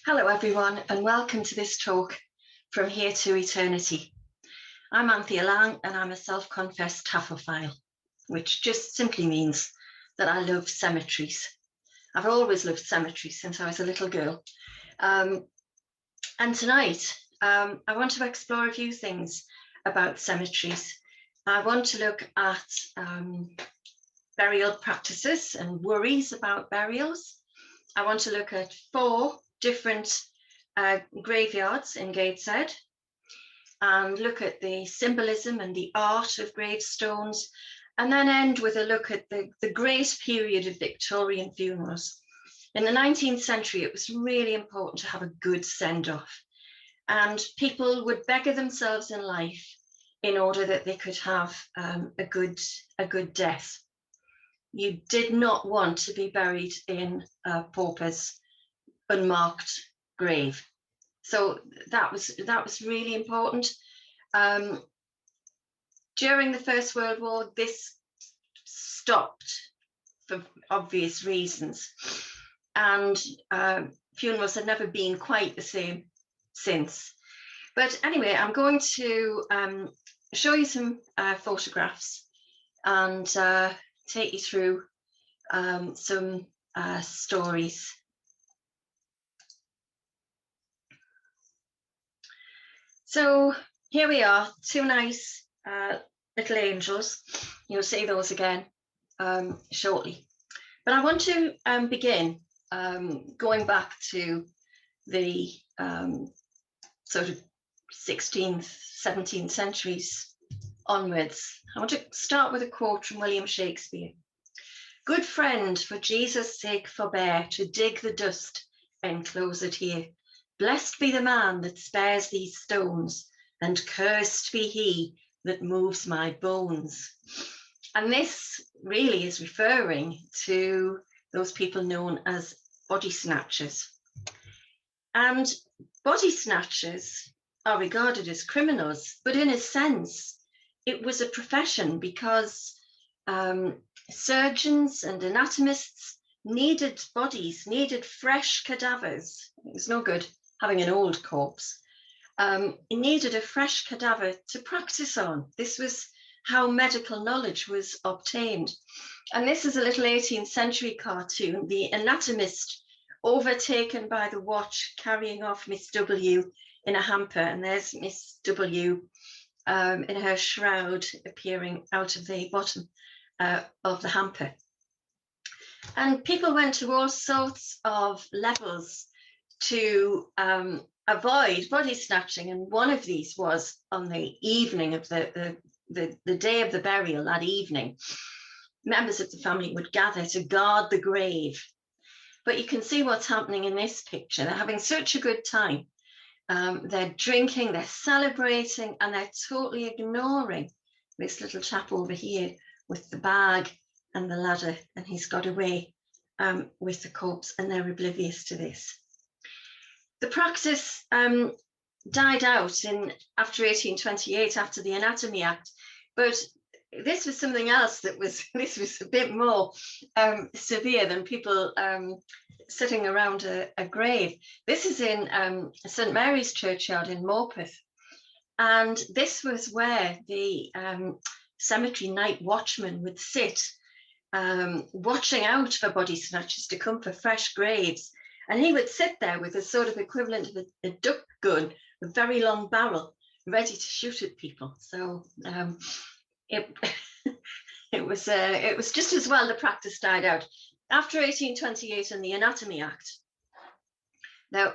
Hello everyone and welcome to this talk from Here to Eternity. I'm Anthea Lang and I'm a self-confessed taphophile, which just simply means that I love cemeteries. I've always loved cemeteries since I was a little girl. And tonight I want to explore a few things about cemeteries. I want to look at burial practices and worries about burials. I want to look at 4 different graveyards in Gateshead and look at the symbolism and the art of gravestones, and then end with a look at the great period of Victorian funerals. In the 19th century, it was really important to have a good send-off, and people would beggar themselves in life in order that they could have a good death. You did not want to be buried in a pauper's unmarked grave. So that was really important. During the First World War, this stopped for obvious reasons, and funerals have never been quite the same since. But anyway, I'm going to show you some photographs and take you through some stories. So here we are, 2 nice little angels. You'll see those again shortly. But I want to begin going back to the sort of 16th, 17th centuries onwards. I want to start with a quote from William Shakespeare. "Good friend, for Jesus' sake forbear to dig the dust enclosed here. Blessed be the man that spares these stones, and cursed be he that moves my bones." And this really is referring to those people known as body snatchers. And body snatchers are regarded as criminals, but in a sense, it was a profession because surgeons and anatomists needed bodies, needed fresh cadavers. It was no good having an old corpse. It needed a fresh cadaver to practice on. This was how medical knowledge was obtained. And this is a little 18th century cartoon, the anatomist overtaken by the watch carrying off Miss W in a hamper. And there's Miss W in her shroud appearing out of the bottom of the hamper. And people went to all sorts of levels to avoid body snatching, and one of these was on the evening of the day of the burial. That evening, members of the family would gather to guard the grave. But you can see what's happening in this picture. They're having such a good time. They're drinking, they're celebrating, and they're totally ignoring this little chap over here with the bag and the ladder, and he's got away with the corpse, and they're oblivious to this. The practice died out after 1828, after the Anatomy Act, but this was something else this was a bit more severe than people sitting around a grave. This is in St Mary's Churchyard in Morpeth, and this was where the cemetery night watchman would sit, watching out for body snatchers to come for fresh graves. And he would sit there with a sort of equivalent of a duck gun, a very long barrel, ready to shoot at people. So it was just as well the practice died out. After 1828 and the Anatomy Act, now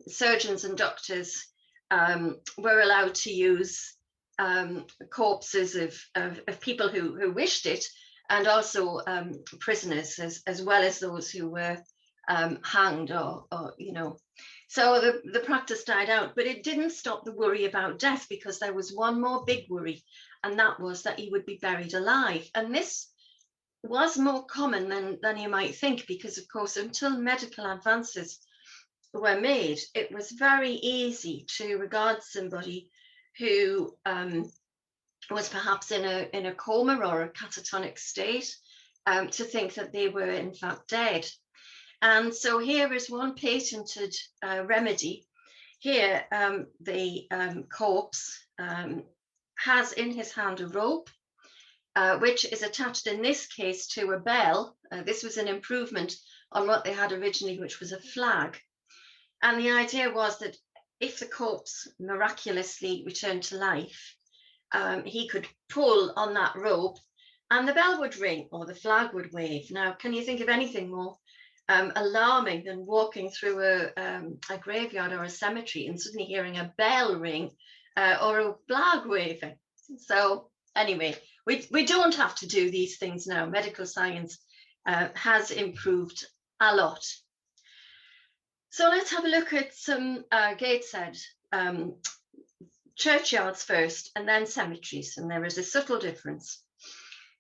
surgeons and doctors were allowed to use corpses of people who wished it, and also prisoners, as well as those who were hanged or so the practice died out. But it didn't stop the worry about death, because there was one more big worry, and that was that he would be buried alive. And this was more common than you might think, because of course until medical advances were made, it was very easy to regard somebody who was perhaps in a coma or a catatonic state to think that they were in fact dead. And so here is one patented remedy. Here, the corpse has in his hand a rope, which is attached in this case to a bell. This was an improvement on what they had originally, which was a flag. And the idea was that if the corpse miraculously returned to life, he could pull on that rope and the bell would ring or the flag would wave. Now, can you think of anything more alarming than walking through a graveyard or a cemetery and suddenly hearing a bell ring or a flag waving? So anyway, we don't have to do these things now. Medical science has improved a lot. So let's have a look at some Gateshead churchyards first and then cemeteries, and there is a subtle difference.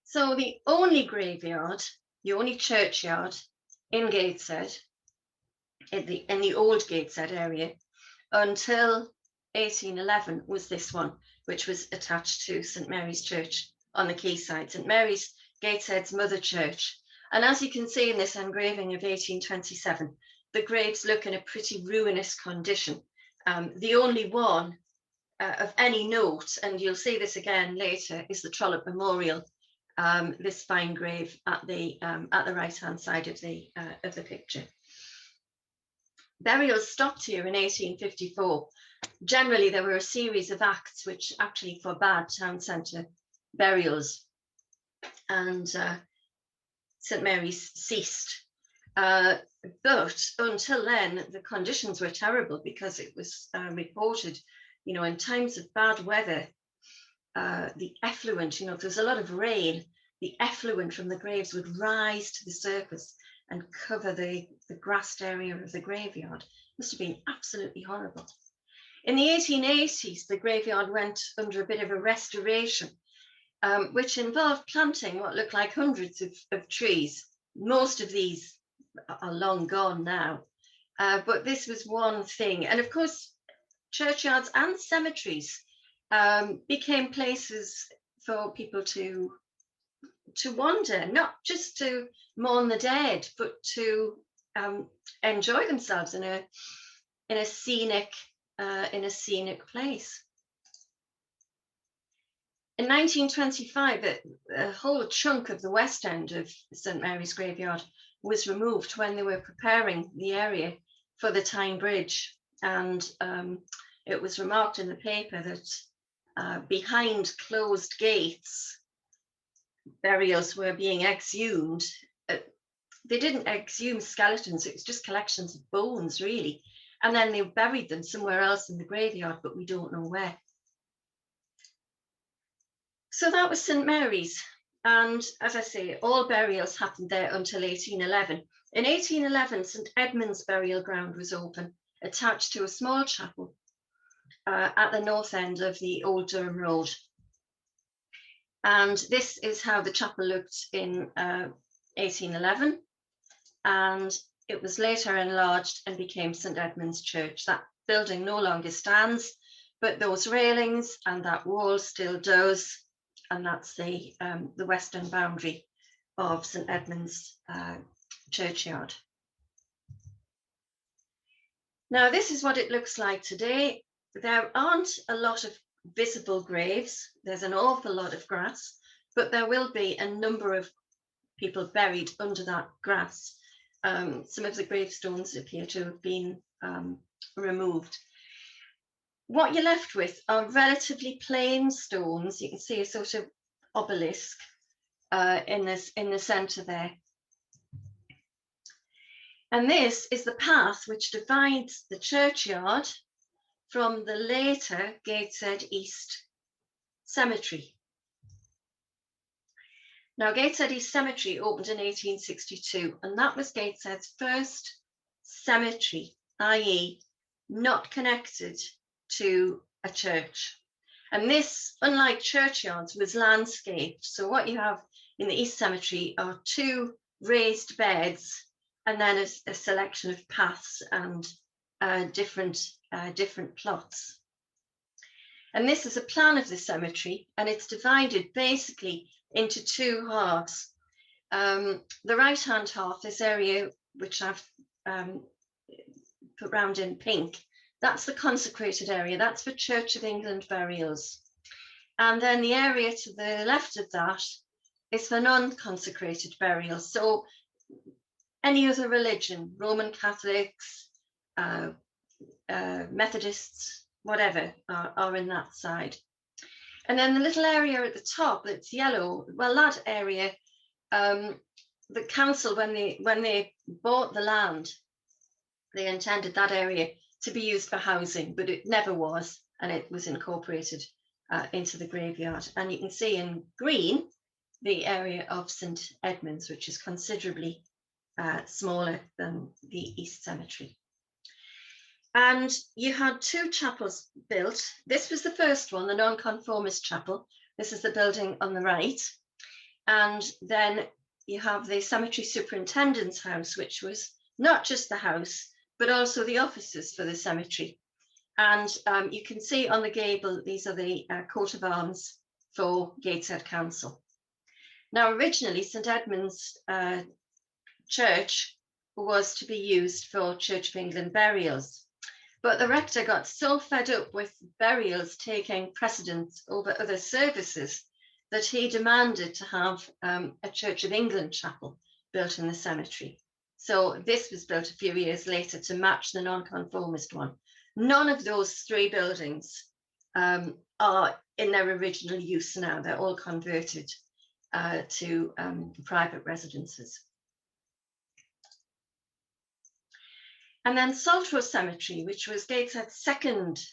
So the only graveyard, the only churchyard in Gateshead, in the old Gateshead area, until 1811 was this one, which was attached to St Mary's Church on the quayside, St Mary's, Gateshead's mother church. And as you can see in this engraving of 1827, the graves look in a pretty ruinous condition. The only one of any note, and you'll see this again later, is the Trollope Memorial, this fine grave at the right-hand side of the picture. Burials stopped here in 1854. Generally, there were a series of acts which actually forbade town centre burials, and St Mary's ceased. But until then, the conditions were terrible because it was reported, you know, in times of bad weather, the effluent, you know, if there was a lot of rain, the effluent from the graves would rise to the surface and cover the grassed area of the graveyard. It must have been absolutely horrible. In the 1880s, the graveyard went under a bit of a restoration, which involved planting what looked like hundreds of trees. Most of these are long gone now, but this was one thing. And of course, churchyards and cemeteries became places for people to wander, not just to mourn the dead, but to enjoy themselves in a scenic place. In 1925, a whole chunk of the west end of St Mary's graveyard was removed when they were preparing the area for the Tyne Bridge, and it was remarked in the paper that behind closed gates, burials were being exhumed. They didn't exhume skeletons, it was just collections of bones, really. And then they buried them somewhere else in the graveyard, but we don't know where. So that was St Mary's. And as I say, all burials happened there until 1811. In 1811, St Edmund's burial ground was open, attached to a small chapel at the north end of the Old Durham Road. And this is how the chapel looked in 1811. And it was later enlarged and became St Edmund's Church. That building no longer stands, but those railings and that wall still does. And that's the western boundary of St Edmund's churchyard. Now, this is what it looks like today. There aren't a lot of visible graves. There's an awful lot of grass, but there will be a number of people buried under that grass. Some of the gravestones appear to have been removed. What you're left with are relatively plain stones. You can see a sort of obelisk in the centre there. And this is the path which divides the churchyard from the later Gateshead East Cemetery. Now, Gateshead East Cemetery opened in 1862, and that was Gateshead's first cemetery, i.e. not connected to a church. And this, unlike churchyards, was landscaped. So what you have in the East Cemetery are two raised beds and then a selection of paths and different plots. And this is a plan of the cemetery, and it's divided basically into two halves. The right-hand half, this area which I've put round in pink, that's the consecrated area. That's for Church of England burials. And then the area to the left of that is for non-consecrated burials. So any other religion, Roman Catholics, Methodists, whatever, are in that side. And then the little area at the top that's yellow, well, that area, the council, when they bought the land, they intended that area to be used for housing, but it never was, and it was incorporated into the graveyard. And you can see in green the area of St Edmunds, which is considerably smaller than the East Cemetery. And you had two chapels built. This was the first one, the Nonconformist Chapel. This is the building on the right. And then you have the Cemetery Superintendent's house, which was not just the house, but also the offices for the cemetery. And you can see on the gable, these are the coat of arms for Gateshead Council. Now, originally, St Edmund's Church was to be used for Church of England burials. But the rector got so fed up with burials taking precedence over other services that he demanded to have a Church of England chapel built in the cemetery. So this was built a few years later to match the nonconformist one. None of those three buildings are in their original use now. They're all converted to private residences. And then Saltrose Cemetery, which was Gateshead's second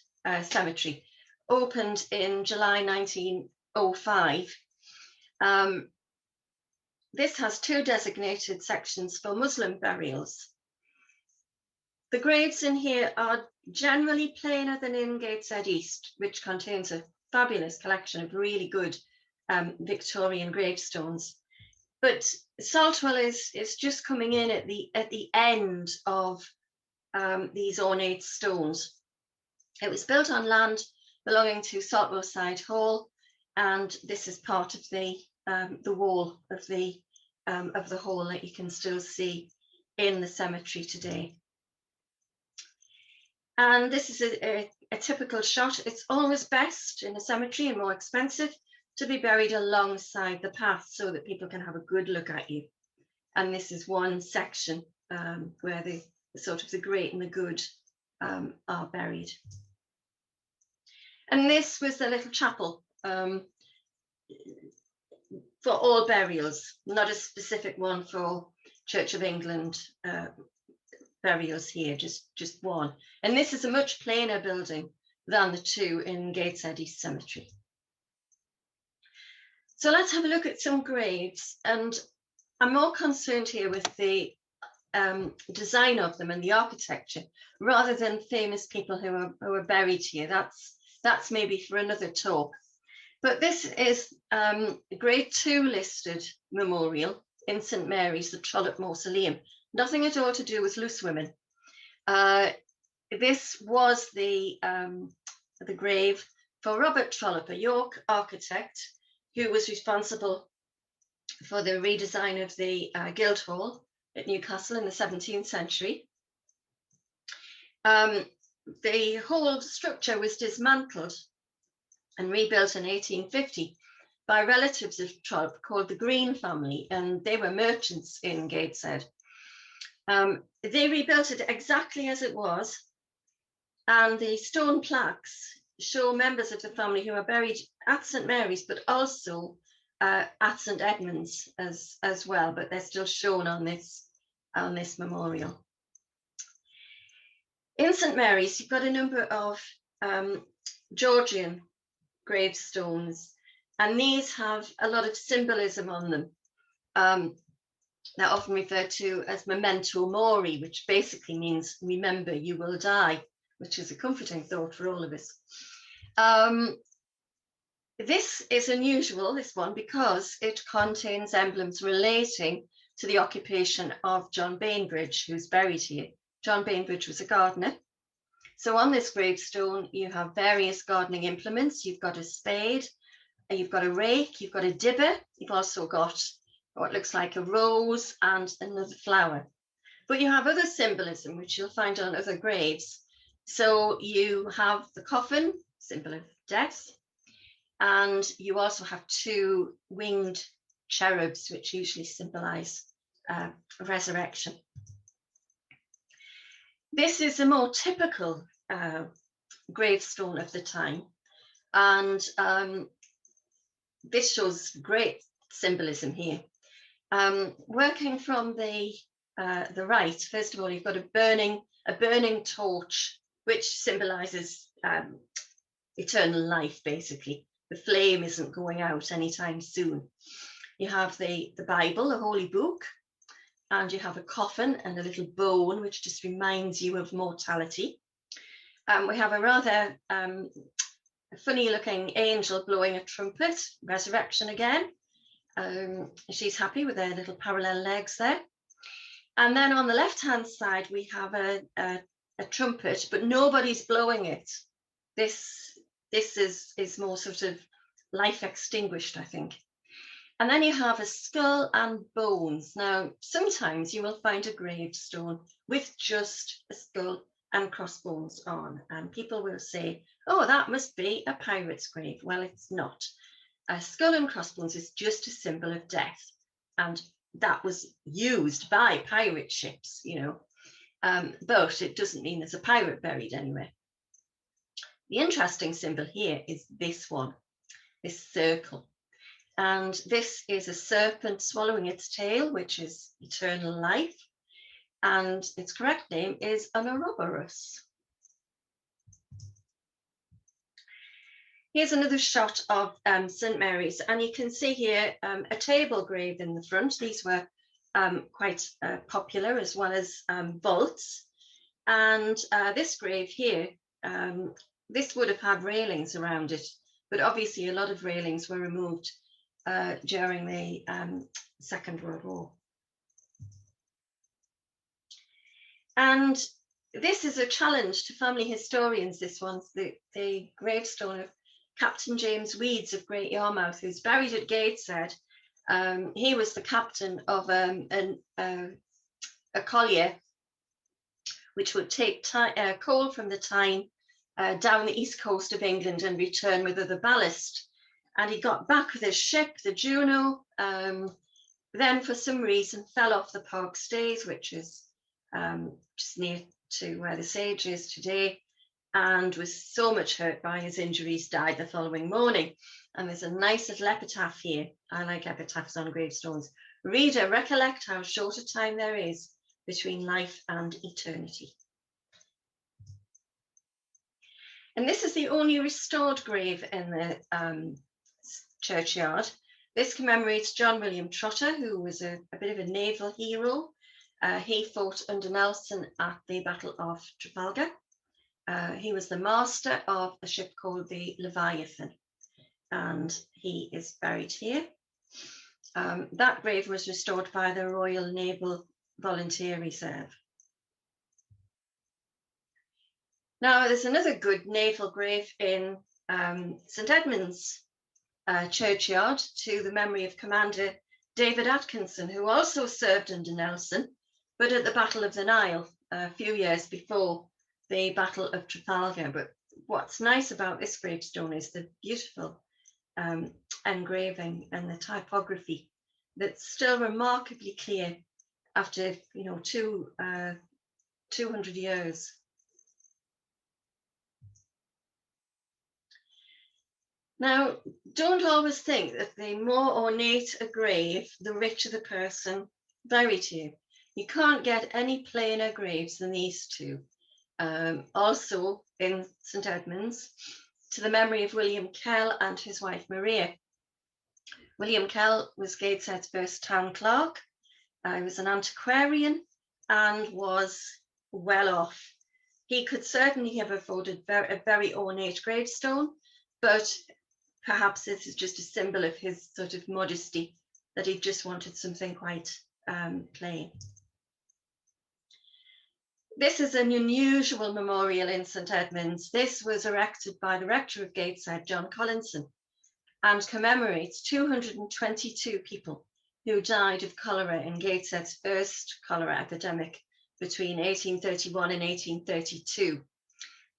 cemetery, opened in July 1905. This has two designated sections for Muslim burials. The graves in here are generally plainer than in Gateshead East, which contains a fabulous collection of really good Victorian gravestones. But Saltwell is just coming in at the end of these ornate stones. It was built on land belonging to Saltwell Side Hall, and this is part of the wall of the hall that you can still see in the cemetery today. And this is a typical shot. It's always best in a cemetery and more expensive to be buried alongside the path so that people can have a good look at you. And this is one section where the sort of the great and the good are buried. And this was the little chapel for all burials, not a specific one for Church of England burials here, just one. And this is a much plainer building than the two in Gateshead East Cemetery. So let's have a look at some graves, and I'm more concerned here with the design of them and the architecture, rather than famous people who are buried here. That's maybe for another talk. But this is a Grade 2 listed memorial in St Mary's, the Trollope Mausoleum. Nothing at all to do with loose women. This was the grave for Robert Trollope, a York architect who was responsible for the redesign of the Guildhall at Newcastle in the 17th century. The whole structure was dismantled and rebuilt in 1850 by relatives of Trollope called the Green family, and they were merchants in Gateshead. They rebuilt it exactly as it was, and the stone plaques show members of the family who are buried at St Mary's, but also at St Edmunds as well, but they're still shown on this memorial. In St Mary's, you've got a number of Georgian gravestones, and these have a lot of symbolism on them. They're often referred to as memento mori, which basically means remember you will die, which is a comforting thought for all of us. This is unusual, this one, because it contains emblems relating to the occupation of John Bainbridge, who's buried here. John Bainbridge was a gardener. So on this gravestone, you have various gardening implements. You've got a spade, you've got a rake, you've got a dibber, you've also got what looks like a rose and another flower. But you have other symbolism, which you'll find on other graves. So you have the coffin, symbol of death, and you also have two winged cherubs, which usually symbolize resurrection. This is a more typical gravestone of the time, and this shows great symbolism here. Working from the right, first of all, you've got a burning torch, which symbolizes eternal life, basically. The flame isn't going out anytime soon. You have the Bible, a holy book, and you have a coffin and a little bone, which just reminds you of mortality. We have a rather funny looking angel blowing a trumpet, resurrection again. She's happy with her little parallel legs there. And then on the left-hand side, we have a trumpet, but nobody's blowing it. This is more sort of life extinguished, I think. And then you have a skull and bones. Now, sometimes you will find a gravestone with just a skull and crossbones on, and people will say, oh, that must be a pirate's grave. Well, it's not. A skull and crossbones is just a symbol of death, and that was used by pirate ships, you know, but it doesn't mean there's a pirate buried anywhere. The interesting symbol here is this one, this circle. And this is a serpent swallowing its tail, which is eternal life. And its correct name is an Ouroboros. Here's another shot of St. Mary's, and you can see here a table grave in the front. These were quite popular, as well as vaults. And this grave here, this would have had railings around it, but obviously a lot of railings were removed during the Second World War. And this is a challenge to family historians, this one, the gravestone of Captain James Weeds of Great Yarmouth, who's buried at Gateshead. He was the captain of a collier which would take coal from the Tyne down the east coast of England and return with other ballast. And he got back with his ship, the Juno, then for some reason fell off the Park Stays, which is just near to where the Sage is today, and was so much hurt by his injuries, died the following morning. And there's a nice little epitaph here. I like epitaphs on gravestones. Reader, recollect how short a time there is between life and eternity. And this is the only restored grave in the churchyard. This commemorates John William Trotter, who was a bit of a naval hero. He fought under Nelson at the Battle of Trafalgar. He was the master of a ship called the Leviathan, and he is buried here. That grave was restored by the Royal Naval Volunteer Reserve. Now, there's another good naval grave in St Edmund's churchyard to the memory of Commander David Atkinson, who also served under Nelson, but at the Battle of the Nile a few years before the Battle of Trafalgar. But what's nice about this gravestone is the beautiful engraving and the typography that's still remarkably clear after 200 years. Now, don't always think that the more ornate a grave, the richer the person buried here. You can't get any plainer graves than these two. Also in St Edmund's, to the memory of William Kell and his wife Maria. William Kell was Gateshead's first town clerk. He was an antiquarian and was well off. He could certainly have afforded a very ornate gravestone, but perhaps this is just a symbol of his sort of modesty, that he just wanted something quite plain. This is an unusual memorial in St Edmund's. This was erected by the rector of Gateshead, John Collinson, and commemorates 222 people who died of cholera in Gateshead's first cholera epidemic between 1831 and 1832.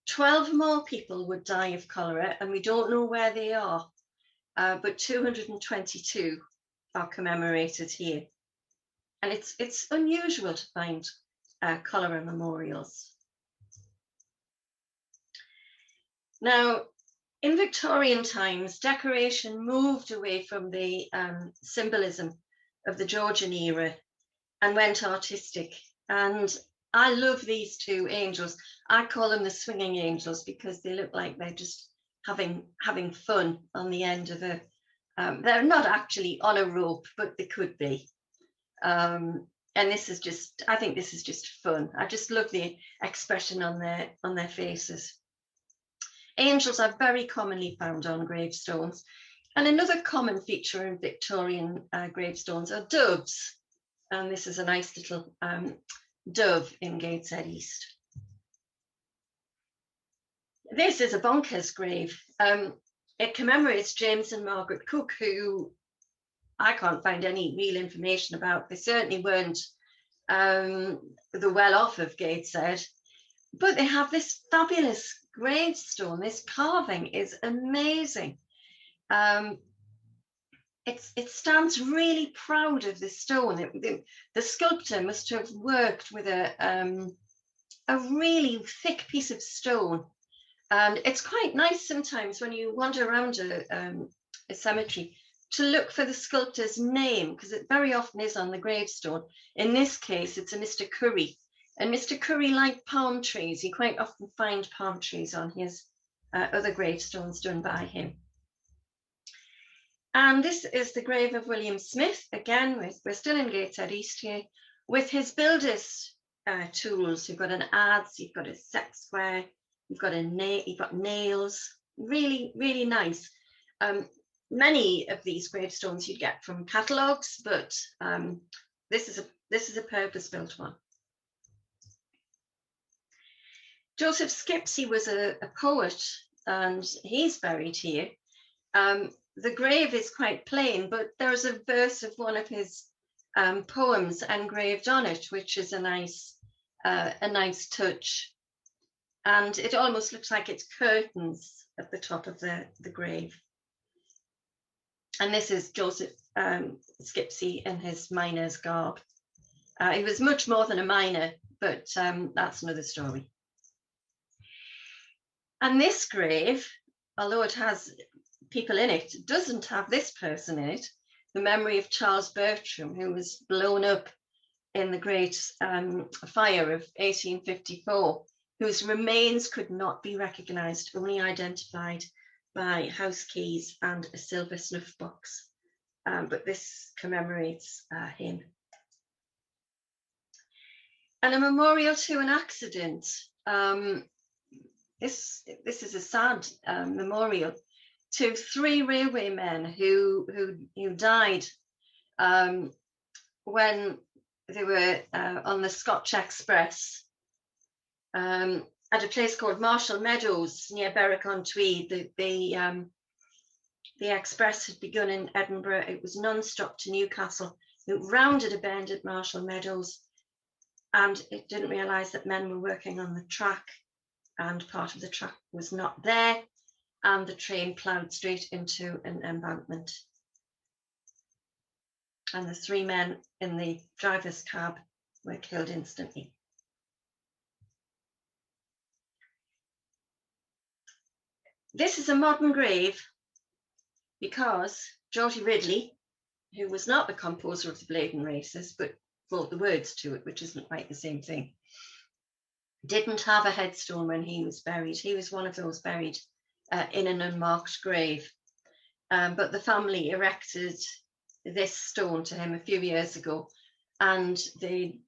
12 more people would die of cholera, and we don't know where they are, but 222 are commemorated here. And it's unusual to find cholera memorials. Now, in Victorian times, decoration moved away from the symbolism of the Georgian era and went artistic. And I love these two angels. I call them the swinging angels because they look like they're just having fun on the end of a. They're not actually on a rope, but they could be. And this is just, I think this is just fun. I just love the expression on their faces. Angels are very commonly found on gravestones. And another common feature in Victorian gravestones are doves. And this is a nice little dove in Gateshead East. This is a Bonker's grave. It commemorates James and Margaret Cook, who I can't find any real information about. They certainly weren't the well-off of Gateshead, but they have this fabulous gravestone. This carving is amazing. It stands really proud of the stone. The sculptor must have worked with a really thick piece of stone. And it's quite nice sometimes when you wander around a cemetery to look for the sculptor's name, because it very often is on the gravestone. In this case, it's a Mr. Curry. And Mr. Curry liked palm trees. You quite often find palm trees on his other gravestones done by him. And this is the grave of William Smith. Again, we're still in Gateshead East here, with his builder's tools. You've got an adze, you've got a set square, you've got nails. Really, really nice. Many of these gravestones you'd get from catalogues, but this is a purpose-built one. Joseph Skipsey was a poet, and he's buried here. The grave is quite plain, but there's a verse of one of his poems engraved on it, which is a nice touch. And it almost looks like it's curtains at the top of the grave. And this is Joseph Skipsey in his miner's garb. He was much more than a miner, but that's another story. And this grave, although it has people in it, doesn't have this person in it, the memory of Charles Bertram, who was blown up in the great fire of 1854, whose remains could not be recognised, only identified by house keys and a silver snuff box. But this commemorates him. And a memorial to an accident. This is a sad memorial to 3 railway men who died when they were on the Scotch Express at a place called Marshall Meadows near Berwick-on-Tweed. The express had begun in Edinburgh. It was non-stop to Newcastle. It rounded a bend at Marshall Meadows, and it didn't realise that men were working on the track, and part of the track was not there, and the train ploughed straight into an embankment. And the 3 men in the driver's cab were killed instantly. This is a modern grave because Geordie Ridley, who was not the composer of the Bladen Races, but wrote the words to it, which isn't quite the same thing, didn't have a headstone when he was buried. He was one of those buried in an unmarked grave. But the family erected this stone to him a few years ago, and the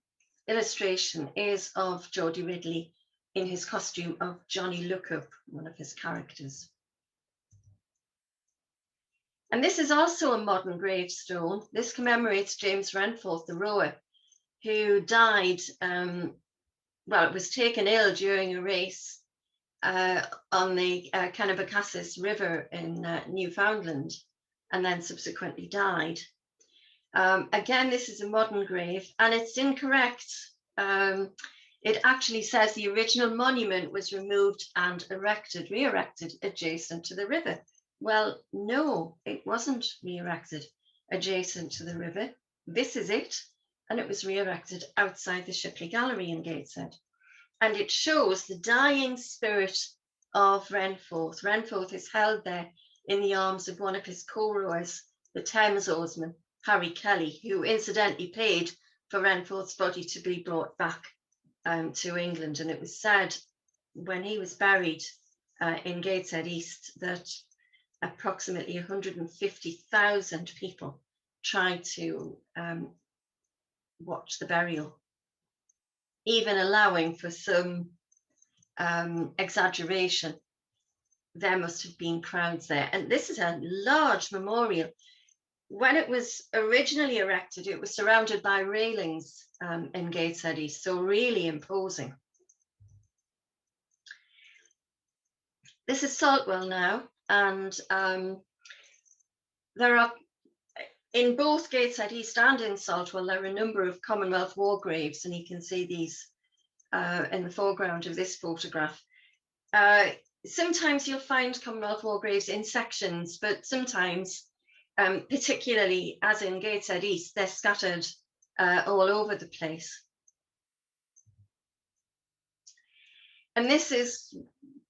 illustration is of Geordie Ridley in his costume of Johnny Lookup, one of his characters. And this is also a modern gravestone. This commemorates James Renforth, the rower, who died, it was taken ill during a race on the Kennebecassis River in Newfoundland, and then subsequently died. Again, this is a modern grave, and it's incorrect. it actually says the original monument was removed and re-erected adjacent to the river. Well, no, it wasn't re-erected adjacent to the river. This is it. And it was re-erected outside the Shipley Gallery in Gateshead. And it shows the dying spirit of Renforth. Renforth is held there in the arms of one of his co-rowers, the Thames oarsman, Harry Kelly, who incidentally paid for Renforth's body to be brought back to England. And it was said when he was buried in Gateshead East that approximately 150,000 people tried to watch the burial, even allowing for some exaggeration. There must have been crowds there. And this is a large memorial. When it was originally erected, it was surrounded by railings in Gateshead East, so really imposing. This is Saltwell now, and there are, in both Gateshead East and in Saltwell, there are a number of Commonwealth war graves, and you can see these in the foreground of this photograph. Sometimes you'll find Commonwealth war graves in sections, but sometimes, particularly as in Gateshead East, they're scattered all over the place. And this is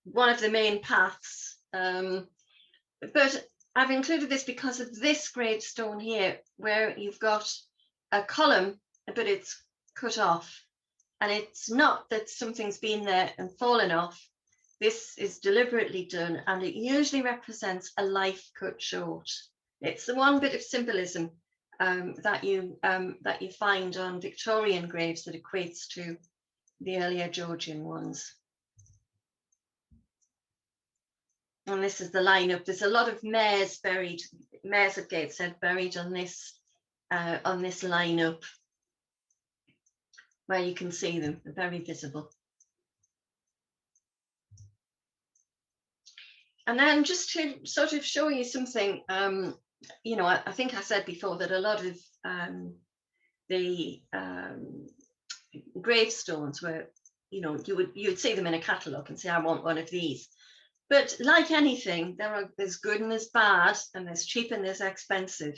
one of the main paths, but I've included this because of this gravestone here, where you've got a column, but it's cut off. And it's not that something's been there and fallen off. This is deliberately done, and it usually represents a life cut short. It's the one bit of symbolism that you find on Victorian graves that equates to the earlier Georgian ones. And this is the lineup. There's a lot of mayors buried, mayors of Gateshead buried on this lineup, where you can see them. They're very visible. And then just to sort of show you something, you know, I think I said before that a lot of the gravestones were, you know, you'd see them in a catalogue and say, I want one of these. But like anything, there's good and there's bad, and there's cheap and there's expensive.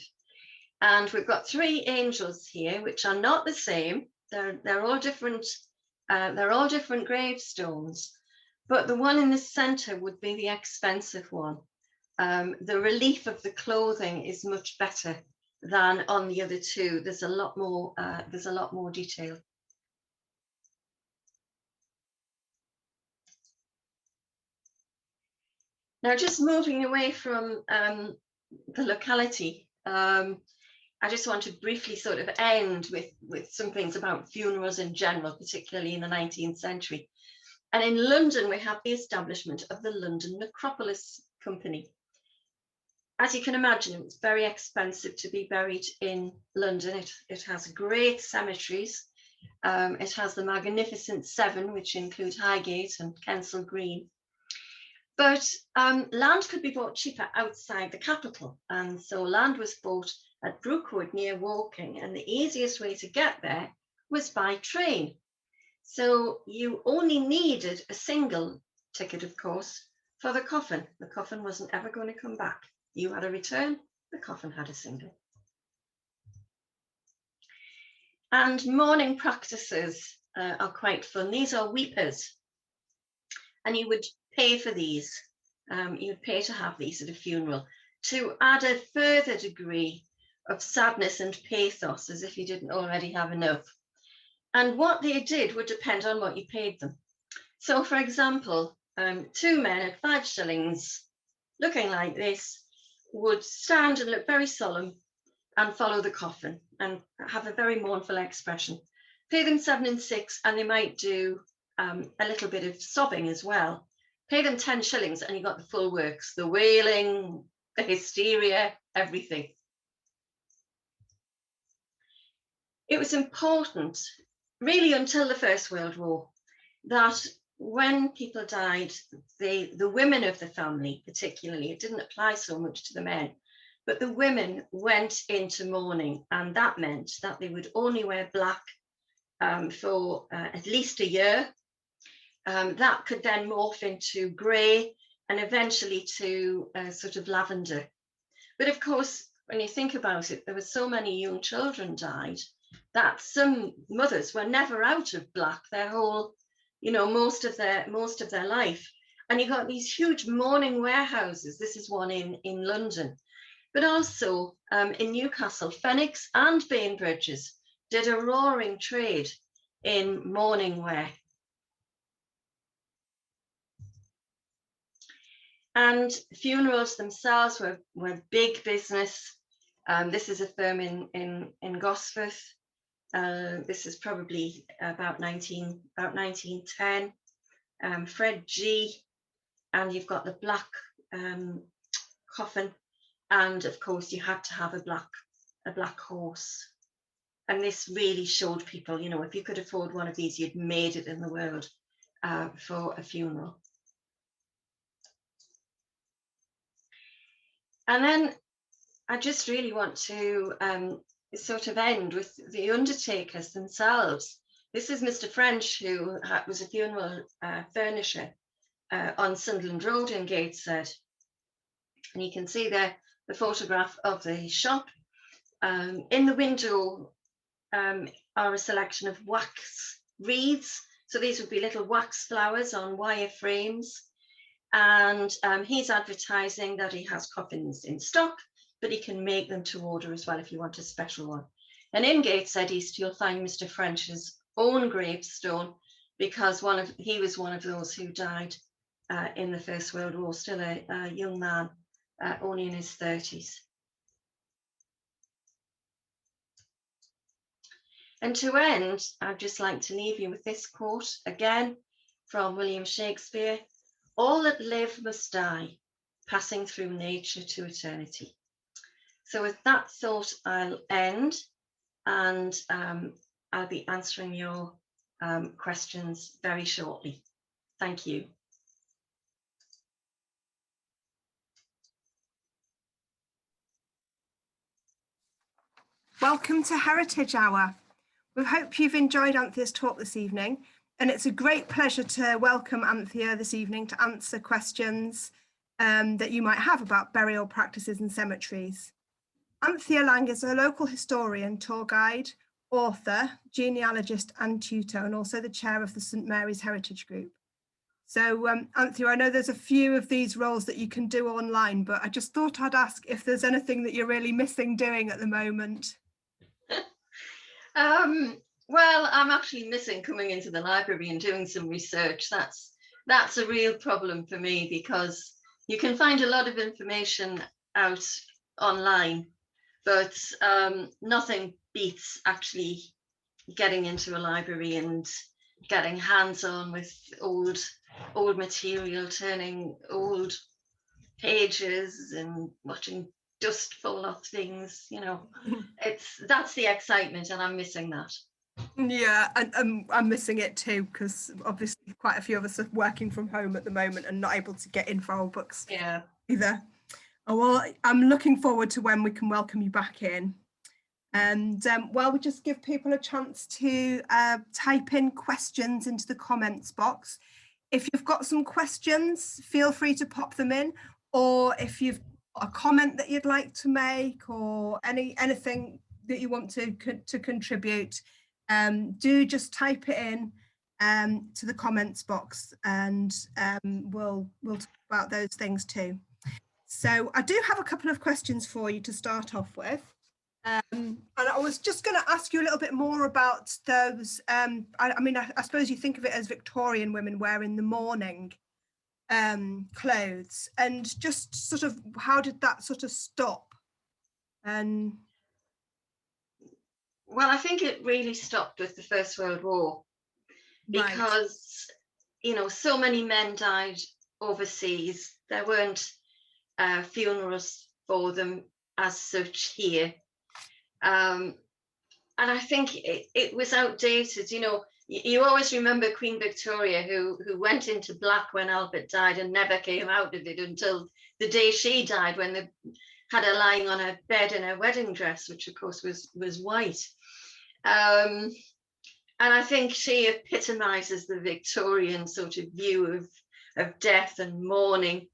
And we've got three angels here, which are not the same. They're all different. They're all different gravestones. But the one in the center would be the expensive one. The relief of the clothing is much better than on the other two. There's a lot more. There's a lot more detail. Now, just moving away from the locality, I just want to briefly sort of end with some things about funerals in general, particularly in the 19th century. And in London, we have the establishment of the London Necropolis Company. As you can imagine, it's very expensive to be buried in London. It has great cemeteries. It has the Magnificent Seven, which include Highgate and Kensal Green. But land could be bought cheaper outside the capital. And so land was bought at Brookwood near Woking, and the easiest way to get there was by train. So you only needed a single ticket, of course, for the coffin. The coffin wasn't ever going to come back. You had a return, the coffin had a single. And mourning practices are quite fun. These are weepers, and you would pay for these. You'd pay to have these at a funeral to add a further degree of sadness and pathos, as if you didn't already have enough. And what they did would depend on what you paid them. So, for example, two men at 5 shillings, looking like this, would stand and look very solemn and follow the coffin and have a very mournful expression. Pay them 7 and 6, and they might do a little bit of sobbing as well. Pay them 10 shillings and you got the full works, the wailing, the hysteria, everything. It was important, really until the First World War, that when people died, the women of the family particularly, it didn't apply so much to the men, but the women went into mourning, and that meant that they would only wear black for at least a year. That could then morph into grey and eventually to sort of lavender. But of course, when you think about it, there were so many young children died that some mothers were never out of black their whole, most of their life. And you got these huge mourning warehouses. This is one in London, but also in Newcastle, Phoenix and Bainbridges did a roaring trade in mourning wear. And funerals themselves were big business. This is a firm in Gosforth. This is probably about 1910. Fred G. And you've got the black coffin, and of course you had to have a black horse. And this really showed people, if you could afford one of these, you'd made it in the world for a funeral. And then I just really want to sort of end with the undertakers themselves. This is Mr. French, who was a funeral furnisher on Sunderland Road in Gateshead. And you can see there the photograph of the shop. In the window are a selection of wax wreaths. So these would be little wax flowers on wire frames. And he's advertising that he has coffins in stock, but he can make them to order as well if you want a special one. And in Gateshead East, you'll find Mr. French's own gravestone, because he was one of those who died in the First World War, still a young man, only in his 30s. And to end, I'd just like to leave you with this quote, again, from William Shakespeare: "All that live must die, passing through nature to eternity." So with that thought, I'll end, and I'll be answering your questions very shortly. Thank you. Welcome to Heritage Hour. We hope you've enjoyed Anthea's talk this evening, and it's a great pleasure to welcome Anthea this evening to answer questions that you might have about burial practices and cemeteries. Anthea Lang is a local historian, tour guide, author, genealogist and tutor, and also the chair of the St Mary's Heritage Group. So Anthea, I know there's a few of these roles that you can do online, but I just thought I'd ask if there's anything that you're really missing doing at the moment. Well, I'm actually missing coming into the library and doing some research. That's a real problem for me, because you can find a lot of information out online, but nothing beats actually getting into a library and getting hands-on with old material, turning old pages and watching dust fall off things. That's the excitement, and I'm missing that. Yeah, and I'm missing it too, because obviously quite a few of us are working from home at the moment and not able to get in for our books either. Oh, well, I'm looking forward to when we can welcome you back in. And well, we just give people a chance to type in questions into the comments box. If you've got some questions, feel free to pop them in, or if you've got a comment that you'd like to make, or anything that you want to contribute, do just type it in to the comments box, and we'll talk about those things too. So I do have a couple of questions for you to start off with. And I was just going to ask you a little bit more about those. I mean, I suppose you think of it as Victorian women wearing the mourning clothes, and just sort of how did that sort of stop? And well, I think it really stopped with the First World War, because so many men died overseas. There weren't funerals for them as such here. And I think it was outdated. You always remember Queen Victoria, who went into black when Albert died and never came out of it until the day she died, when they had her lying on her bed in her wedding dress, which of course was white. And And I think she epitomises the Victorian sort of view of death and mourning.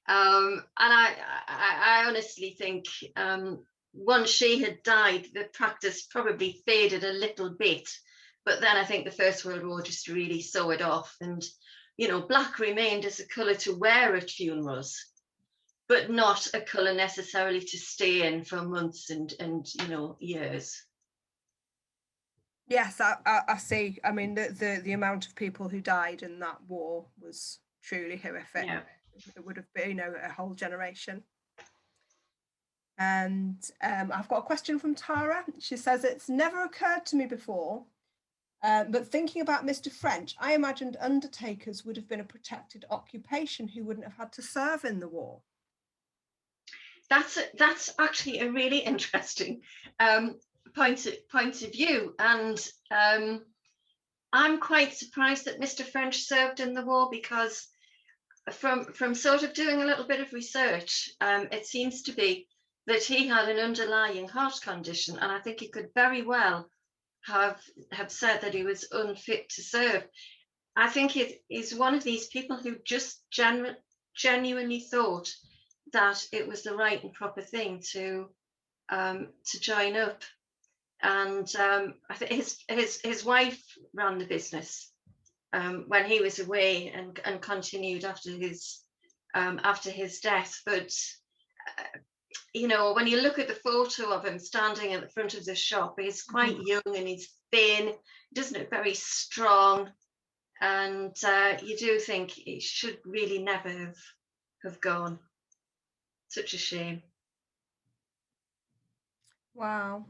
And I honestly think once she had died, the practice probably faded a little bit. But then I think the First World War just really saw it off. And, you know, black remained as a colour to wear at funerals, but not a colour necessarily to stay in for months and you know, years. Yes, I see. I mean, the amount of people who died in that war was truly horrific. Yeah. It would have been, you know, a whole generation. And I've got a question from Tara. She says, it's never occurred to me before, but thinking about Mr. French, I imagined undertakers would have been a protected occupation who wouldn't have had to serve in the war. That's actually a really interesting point of view, and I'm quite surprised that Mr. French served in the war, because from sort of doing a little bit of research, it seems to be that he had an underlying heart condition, and I think he could very well have said that he was unfit to serve. I think he's one of these people who just genuinely thought that it was the right and proper thing to join up. And I think his wife ran the business when he was away, and continued after his death. But you know, when you look at the photo of him standing at the front of the shop, he's quite young and he's thin. He doesn't look very strong, and you do think he should really never have gone. Such a shame. Wow.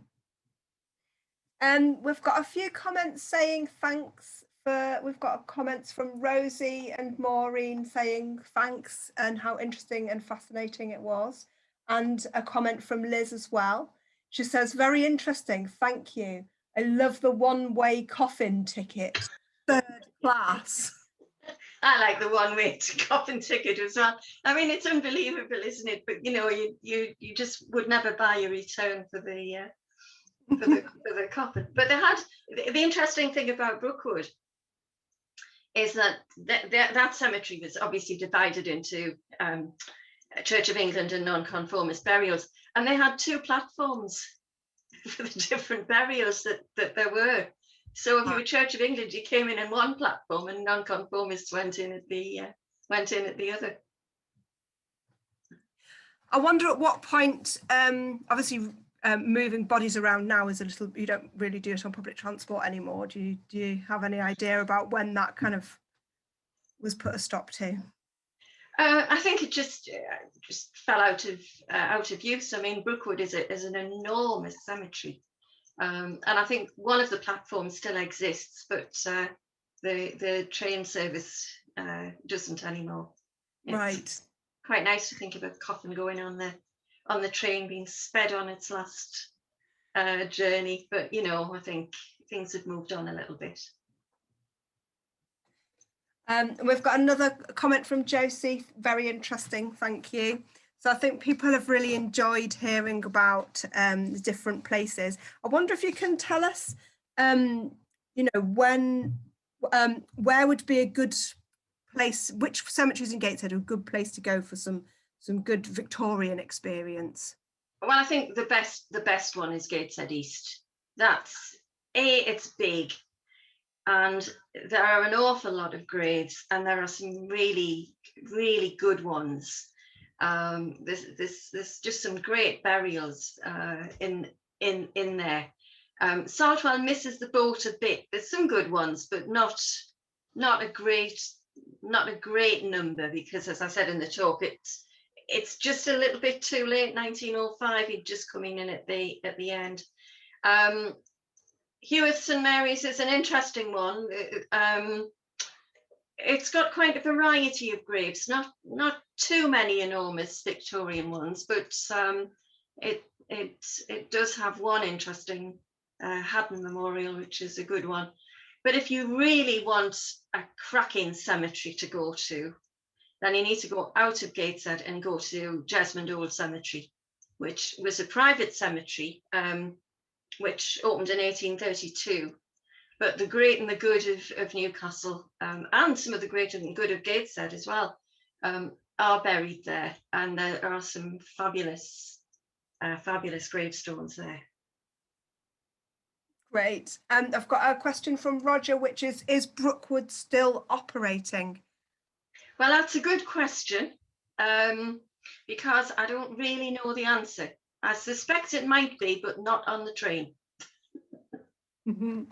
And we've got a few comments saying thanks for, we've got comments from Rosie and Maureen saying thanks and how interesting and fascinating it was. And a comment from Liz as well. She says, very interesting, thank you. I love the one-way coffin ticket, 3rd class. I like the one-way coffin ticket as well. I mean, it's unbelievable, isn't it? But you know, you just would never buy a return for the for the coffin. But they had the interesting thing about Brookwood is that that cemetery was obviously divided into Church of England and non-conformist burials, and they had 2 platforms for the different burials that there were. So if you were Church of England, you came in one platform, and non-conformists went in at the other. I wonder at what point, obviously moving bodies around now is a little, you don't really do it on public transport anymore. Do you have any idea about when that kind of was put a stop to? I think it just fell out of use. I mean, Brookwood is an enormous cemetery. And I think one of the platforms still exists, but the train service doesn't anymore. It's right. Quite nice to think of a coffin going on the train being sped on its last journey, but you know, I think things have moved on a little bit. We've got another comment from Josie, very interesting, thank you. So I think people have really enjoyed hearing about the different places. I wonder if you can tell us, you know, where would be a good place, which cemeteries in Gateshead are a good place to go for some good Victorian experience? Well, I think the best one is Gateshead East. It's big, and there are an awful lot of graves, and there are some really, really good ones. There's just some great burials in there. Saltwell misses the boat a bit. There's some good ones, but not a great number, because, as I said in the talk, it's just a little bit too late. 1905, he'd just coming in at the end. Heworth St Mary's is an interesting one. It's got quite a variety of graves, not too many enormous Victorian ones, but it does have one interesting Haddon Memorial, which is a good one. But if you really want a cracking cemetery to go to, then you need to go out of Gateshead and go to Jesmond Old Cemetery, which was a private cemetery, which opened in 1832. but the great and the good of Newcastle, and some of the great and good of Gateshead as well, are buried there, and there are some fabulous gravestones there. Great. And I've got a question from Roger, which is Brookwood still operating? Well, that's a good question, because I don't really know the answer. I suspect it might be, but not on the train. Mm-hmm.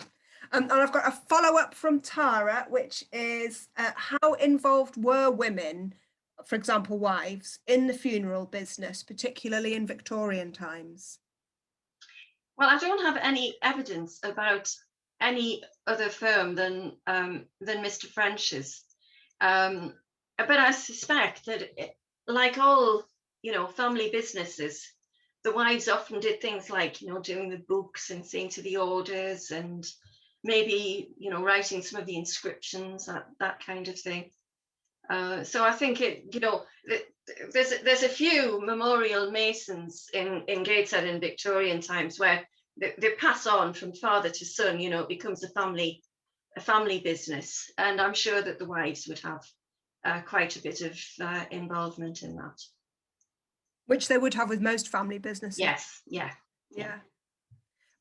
And I've got a follow-up from Tara, which is how involved were women, for example, wives, in the funeral business, particularly in Victorian times? Well, I don't have any evidence about any other firm than Mr. French's, but I suspect that, like all family businesses, the wives often did things like doing the books and seeing to the orders, and maybe writing some of the inscriptions, that kind of thing. So I think there's a few memorial masons in Gateshead in Victorian times where they pass on from father to son. It becomes a family business, and I'm sure that the wives would have quite a bit of involvement in that. Which they would have with most family businesses. Yes, yeah.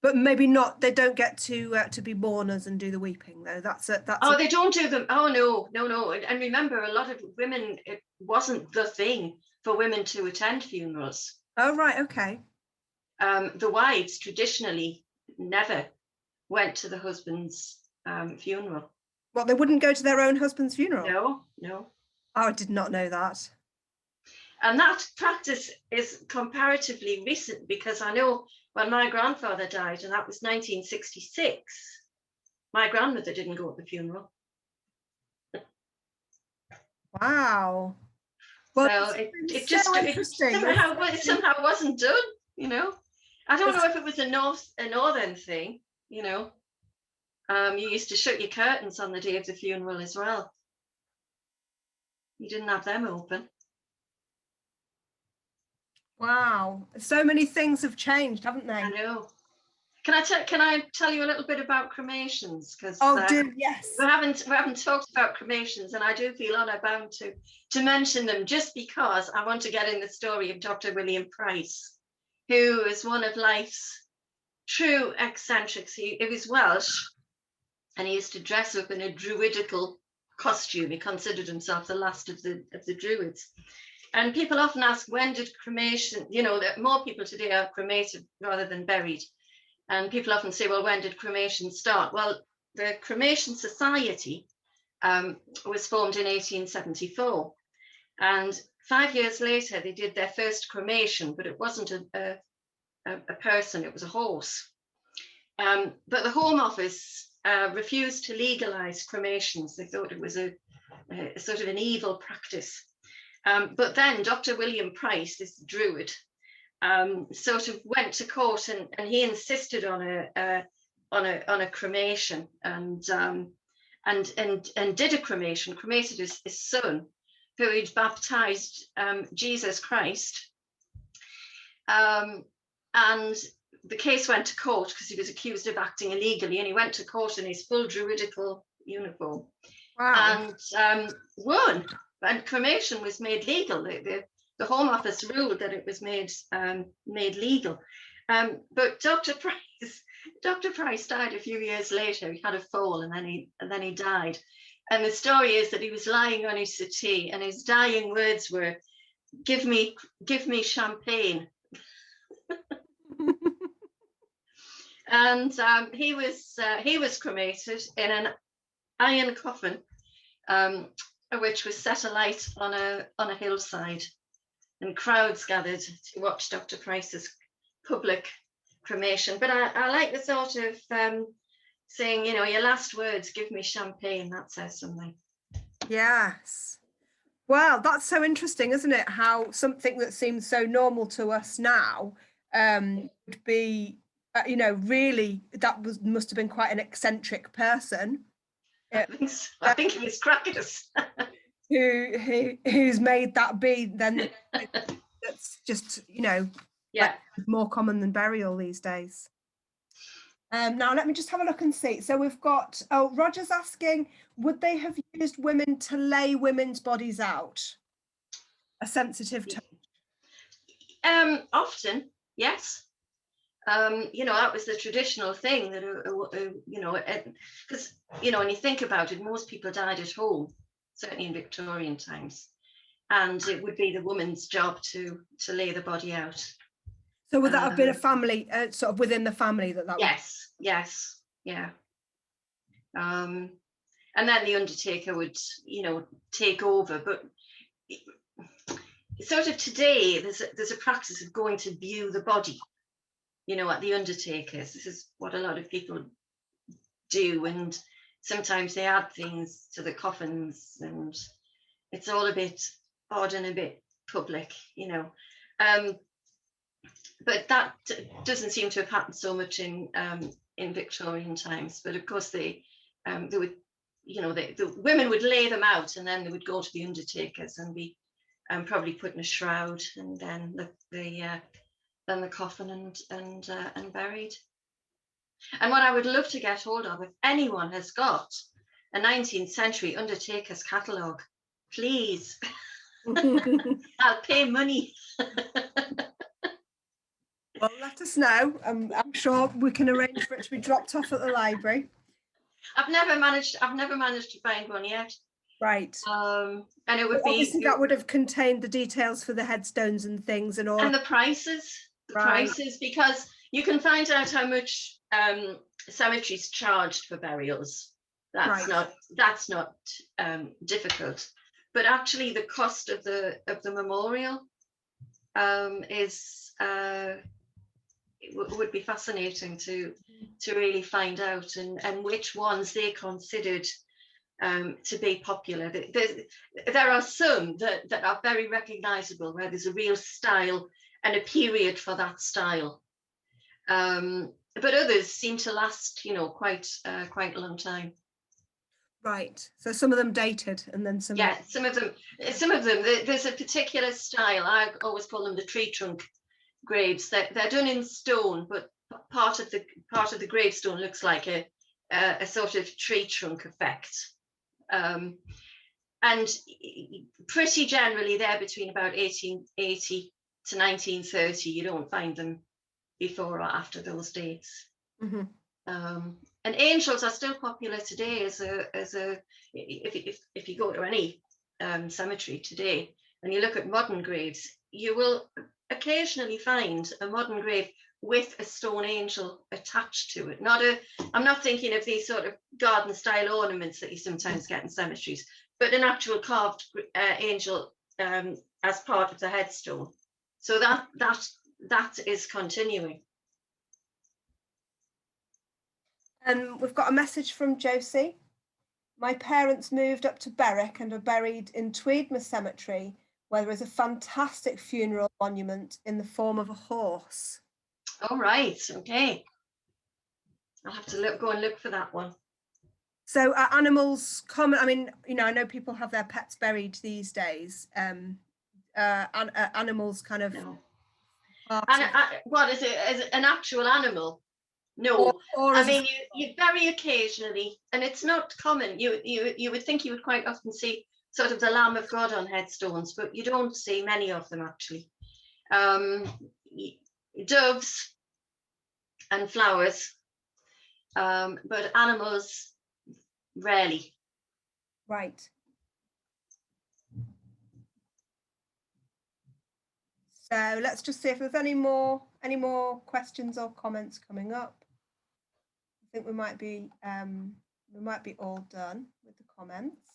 But maybe not. They don't get to be mourners and do the weeping, though. They don't do them. Oh no. And remember, a lot of women, it wasn't the thing for women to attend funerals. Oh right, okay. The wives traditionally never went to the husband's funeral. Well, they wouldn't go to their own husband's funeral? No. Oh, I did not know that. And that practice is comparatively recent, because I know when my grandfather died, and that was 1966, my grandmother didn't go at the funeral. Wow. Well, so it somehow wasn't done. I don't know if it was a northern thing. You used to shut your curtains on the day of the funeral as well. You didn't have them open. Wow, so many things have changed, haven't they? I know. Can I tell you a little bit about cremations? Because yes, we haven't talked about cremations, and I do feel honor bound to mention them, just because I want to get in the story of Dr. William Price, who is one of life's true eccentrics. He was Welsh, and he used to dress up in a druidical costume. He considered himself the last of the druids. And people often ask, when did cremation, that more people today are cremated rather than buried. And people often say, well, when did cremation start? Well, the Cremation Society was formed in 1874. And 5 years later, they did their first cremation, but it wasn't a person, it was a horse. But the Home Office refused to legalize cremations. They thought it was a sort of an evil practice. But then Dr. William Price, this druid, sort of went to court, and he insisted on a cremation, and did a cremation, cremated his son, who he'd baptized Jesus Christ. And the case went to court because he was accused of acting illegally, and he went to court in his full druidical uniform. Wow. And won. And cremation was made legal. The Home Office ruled that it was made legal. But Dr. Price died a few years later. He had a fall, and then he died. And the story is that he was lying on his settee, and his dying words were, "Give me champagne." And he was cremated in an iron coffin, which was set alight on a hillside, and crowds gathered to watch Dr. Price's public cremation. But I like the thought of saying, your last words, "Give me champagne." That says something. Yes. Wow, that's so interesting, isn't it? How something that seems so normal to us now would be, really, must have been quite an eccentric person. I think it was crackers. who's made that be then that's just, like more common than burial these days. Now let me just have a look and see. So we've got, oh, Roger's asking, would they have used women to lay women's bodies out? A sensitive touch. Often, yes. That was the traditional thing that, because, when you think about it, most people died at home, certainly in Victorian times. And it would be the woman's job to lay the body out. So would that have been a family, sort of within the family that yes, would... Yes, yeah. And then the undertaker would, take over. But sort of today, there's a practice of going to view the body, at the undertakers. This is what a lot of people do. And sometimes they add things to the coffins, and it's all a bit odd and a bit public, but that doesn't seem to have happened so much in Victorian times. But of course, they would, the women would lay them out, and then they would go to the undertakers and be probably put in a shroud, and then the coffin and buried. And what I would love to get hold of, if anyone has got a 19th century undertaker's catalogue, please, I'll pay money. Well, let us know. I'm sure we can arrange for it to be dropped off at the library. I've never managed to find one yet. Right. And it would obviously that would have contained the details for the headstones and things and all. And the prices. Prices, because you can find out how much cemeteries charged for burials. That's not difficult. But actually, the cost of the memorial would be fascinating to really find out, and which ones they considered to be popular. There are some that are very recognizable, where there's a real style and a period for that style. But others seem to last, quite a long time. Right. So some of them dated, and then some. Yeah, some of them. There's a particular style. I always call them the tree trunk graves. They're done in stone, but part of the gravestone looks like a sort of tree trunk effect. And pretty generally, they're between about 1880 to 1930. You don't find them before or after those dates. Mm-hmm. And angels are still popular today if you go to any cemetery today and you look at modern graves, you will occasionally find a modern grave with a stone angel attached to it. I'm not thinking of these sort of garden style ornaments that you sometimes get in cemeteries, but an actual carved angel as part of the headstone. So that is continuing. And we've got a message from Josie. My parents moved up to Berwick and are buried in Tweedmouth Cemetery, where there is a fantastic funeral monument in the form of a horse. All right, okay. I'll have to go and look for that one. So are animals common? I mean, I know people have their pets buried these days. Animals kind of... No. What is it? Is it an actual animal? No, or I mean, you very occasionally, and it's not common. You would think you would quite often see sort of the Lamb of God on headstones, but you don't see many of them actually. Doves and flowers, but animals rarely. Right. So let's just see if there's any more questions or comments coming up. I think we might be all done with the comments.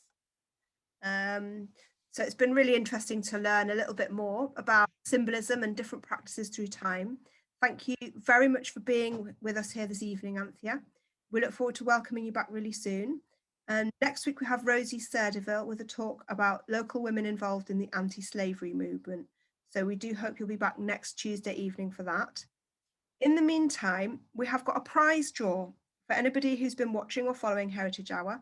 So it's been really interesting to learn a little bit more about symbolism and different practices through time. Thank you very much for being with us here this evening, Anthea. We look forward to welcoming you back really soon. And next week we have Rosie Serdeville with a talk about local women involved in the anti-slavery movement. So we do hope you'll be back next Tuesday evening for that. In the meantime, we have got a prize draw for anybody who's been watching or following Heritage Hour.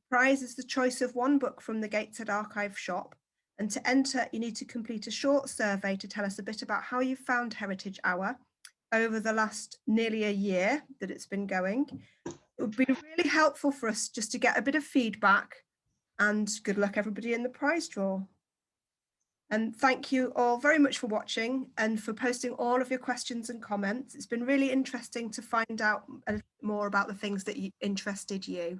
The prize is the choice of one book from the Gateshead Archive shop. And to enter, you need to complete a short survey to tell us a bit about how you found Heritage Hour over the last nearly a year that it's been going. It would be really helpful for us just to get a bit of feedback, and good luck everybody in the prize draw. And thank you all very much for watching and for posting all of your questions and comments. It's been really interesting to find out a little more about the things that interested you.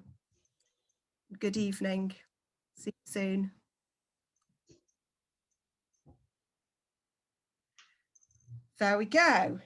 Good evening. See you soon. There we go.